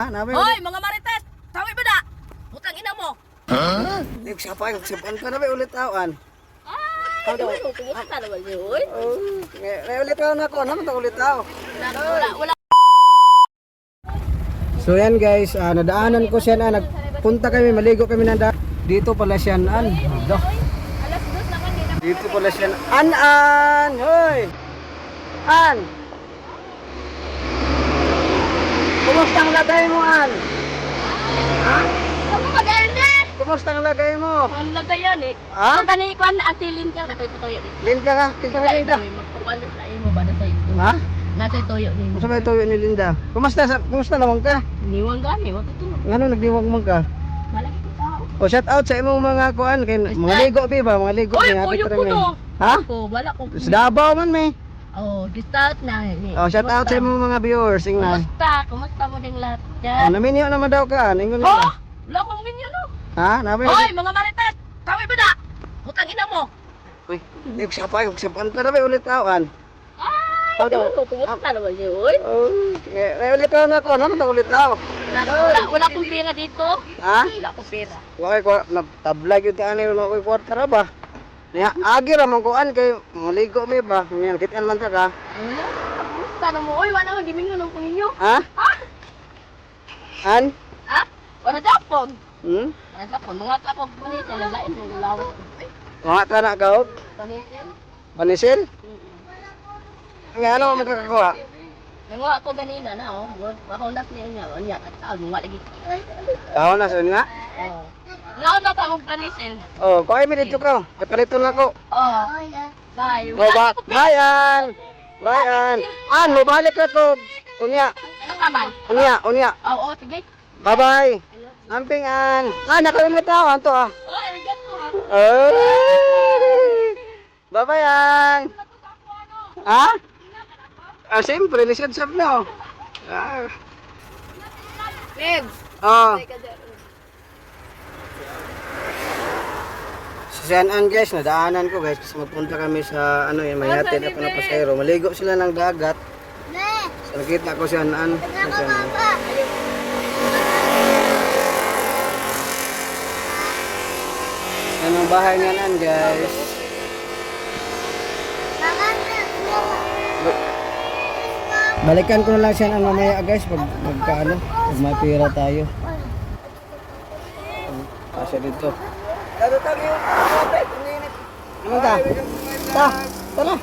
Hoy, mga marites! Tawi ba na? Butang ina mo! Ha? Nagsapay, nagsapan ka na ba ulit tawan? Ay, di mo kumusta naman yun? Ulit tawan ako, naman ito ulit taw. Wala. So yan guys, nadaanan ko siya na, nagpunta kami, maligo kami na dito pala siya an. Alas 2 naman din. Dito pala siya an. Hoy! An! Kumusta ang lagay mo, An? Ha? Ano mag-airnet? Kumusta ang lagay mo? Ang lagay yan eh. Ha? Ang tani ko na atilin ka. Natay toyo eh. Linda ka, kinsa ka Linda? Magpapalit sa imo ba na sa'yo? Ha? Natay toyo ni mo. Kumusta ba ito ni Linda? Kumusta naman ka? Niwang gani, matutulog. Ano nagdiwag mo ka? Malaki ko tao. O shout out sa imong mga kuan kay mga ligo ba, mga ligo Oy, ni puyo happy ko trip. to. Ha? Wala ko. Sa Davao man may. Oh, distout na. Oh, shout out sa imong mga viewers, ingnan. Kumusta mo ding lahat Oh, dyan? naminyo naman daw ka, ningon Oh! ka. Wala akong minyo no. Ha? Nabi? Hoy, mga marites! Tawi ba na? Butang ina mo! Uy, nagsapay, nagsapan ka na ba ulit tawan? Ay, di mo kumusta naman yun? Oh, ulit tawan ako, naman ito ulit taw. Wala akong pera dito. Ha? Wala akong pera. Wakay ko nagtablag yung taan nila ko kwarta ra ba? Niya agi ra man kuan kay maligo mi ba? Ngayon kitaan man ta ka. Kumusta na mo? Uy, wala akong gimingo ng panginyo. Ha? Ha? An? Ha? Wala Japon. Hmm? Wala Japon. Mga kapag panito, lalait ng lawak. Mga tana ka og Panitin? panisil? Nga ano mo kakakuha? Nanguha ako ganina na, oh. Makundak niya niya. Niya, at saan, mga lagi. Taho na sa nga. Oh. Ngaon na akong panisil. Oh, kuhay mi dito ka. Kapalito na ko. Oh. Bye. Go back. Bayan. Bayan. An, mo balik ka to. Unya. Ano ka man? Unya. Oo, sige. Bye-bye. Amping an. Nakalimit na ako anto ah. Oh, arigato ha. Ay! Bye-bye an. Ha? Ah, siyempre, lisod sab na. Ah. Babes. Oh. Saan guys, nadaanan ko guys kasi magpunta kami sa ano yan, may hatid ako na pasahero. Maligo sila ng dagat. So nakita ko siya an. Yan ang bahay niyan guys. Balikan ko na lang siya ang mamaya guys pag magkaano, pag may pera tayo. Kasi dito. Ano ta? Tara.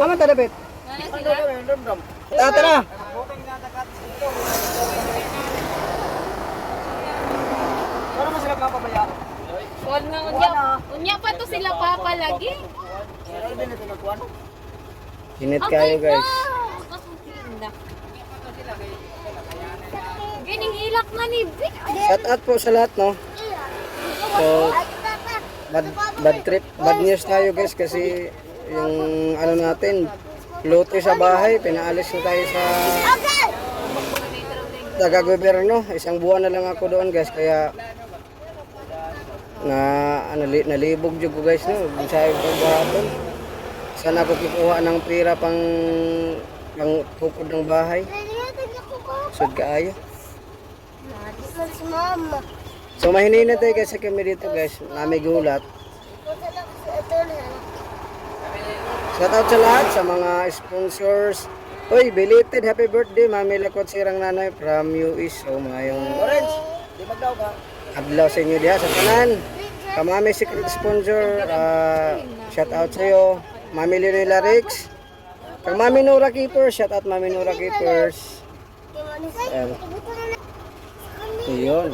Ano ta David? Tara. Para mo sila papabaya. Wag nga unya pa to sila papalagi. Init kayo guys. Gining ilak na ni Vic. Shout out po sa lahat no. So bad news tayo guys kasi yung ano natin lote sa bahay, pinaalis na tayo sa taga-gobyerno. Isang buwan na lang ako doon guys kaya nalibog jud ko guys no. Bisaya ko bahapon. Sana ako kukuha ng pera pang tukod ng bahay. Sud kaayo. So mahinina tayo kasi kami dito guys, may gulat. Shout out sa lahat sa mga sponsors. Uy, belated happy birthday Mami Lakot Sirang Nanay from US. So mayong orange, di magdaw ka. Adlaw sa inyo diha sa tanan. Kamami secret sponsor, shout out sa iyo. Mami Leonela Rix. Kang Mami Nora Keepers, shout out Mami Nora Keepers. Ayun.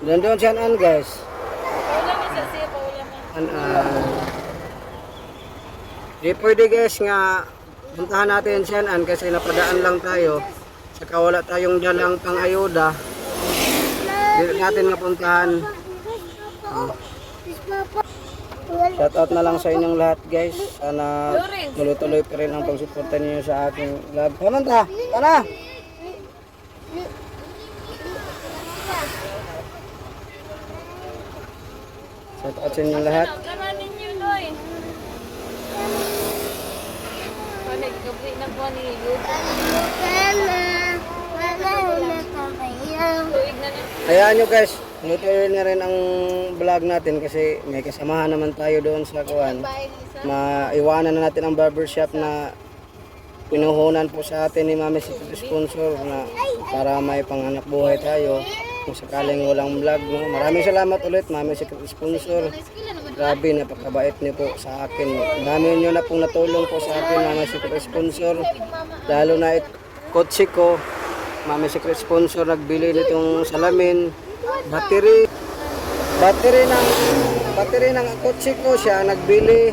Doon siya an guys. Di pwede guys nga puntahan natin siya an kasi napadaan lang tayo. Saka wala tayong dalang pang ayuda. Di natin nga puntahan. Shout out na lang sa inyong lahat guys. Sana tuloy-tuloy pa rin ang pagsuporta niyo sa aking vlog. Tama ta? Tara! Shout out sa inyong lahat. Hayaan nyo guys, tuloy na rin ang vlog natin kasi may kasamahan naman tayo doon sa kuwan. Maiwanan na natin ang barbershop na pinuhunan po sa atin ni Mami Secret Sponsor na para may panghanap buhay tayo kung sakaling walang vlog. No? Maraming salamat ulit Mami Secret Sponsor. Grabe, napakabait niyo po sa akin. Dami niyo na pong natulong po sa akin Mami Secret Sponsor. Lalo na kotse ko. Mami Secret Sponsor nagbili nitong salamin, battery ng kotse ko siya nagbili.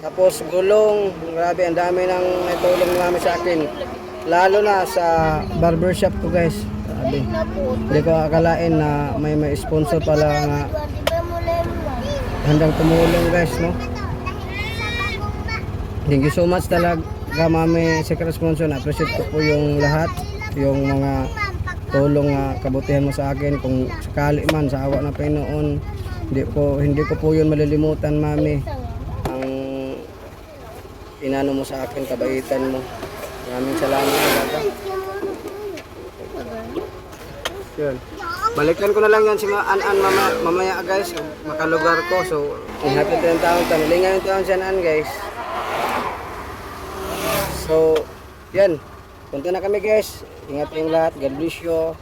Tapos gulong, grabe ang dami ng natulong ni Mami sa akin. Lalo na sa barbershop ko guys. Grabe. Hindi ko akalain na may sponsor pala nga handang tumulong guys, no? Thank you so much talaga Mami Secret Sponsor. Na-appreciate ko po yung lahat. Yung mga tulong na kabutihan mo sa akin kung sakali man sa awa ng Panginoon, hindi ko po yun malilimutan Mami ang inano mo sa akin, kabaitan mo. Maraming salamat talaga. Yun. Balikan ko na lang yan si An-An mamaya guys, makalugar ko. So happy 10 taon, tanilingan yung taon si An-An guys. So yan, punta na kami guys. Ingat kayong lahat. God bless you.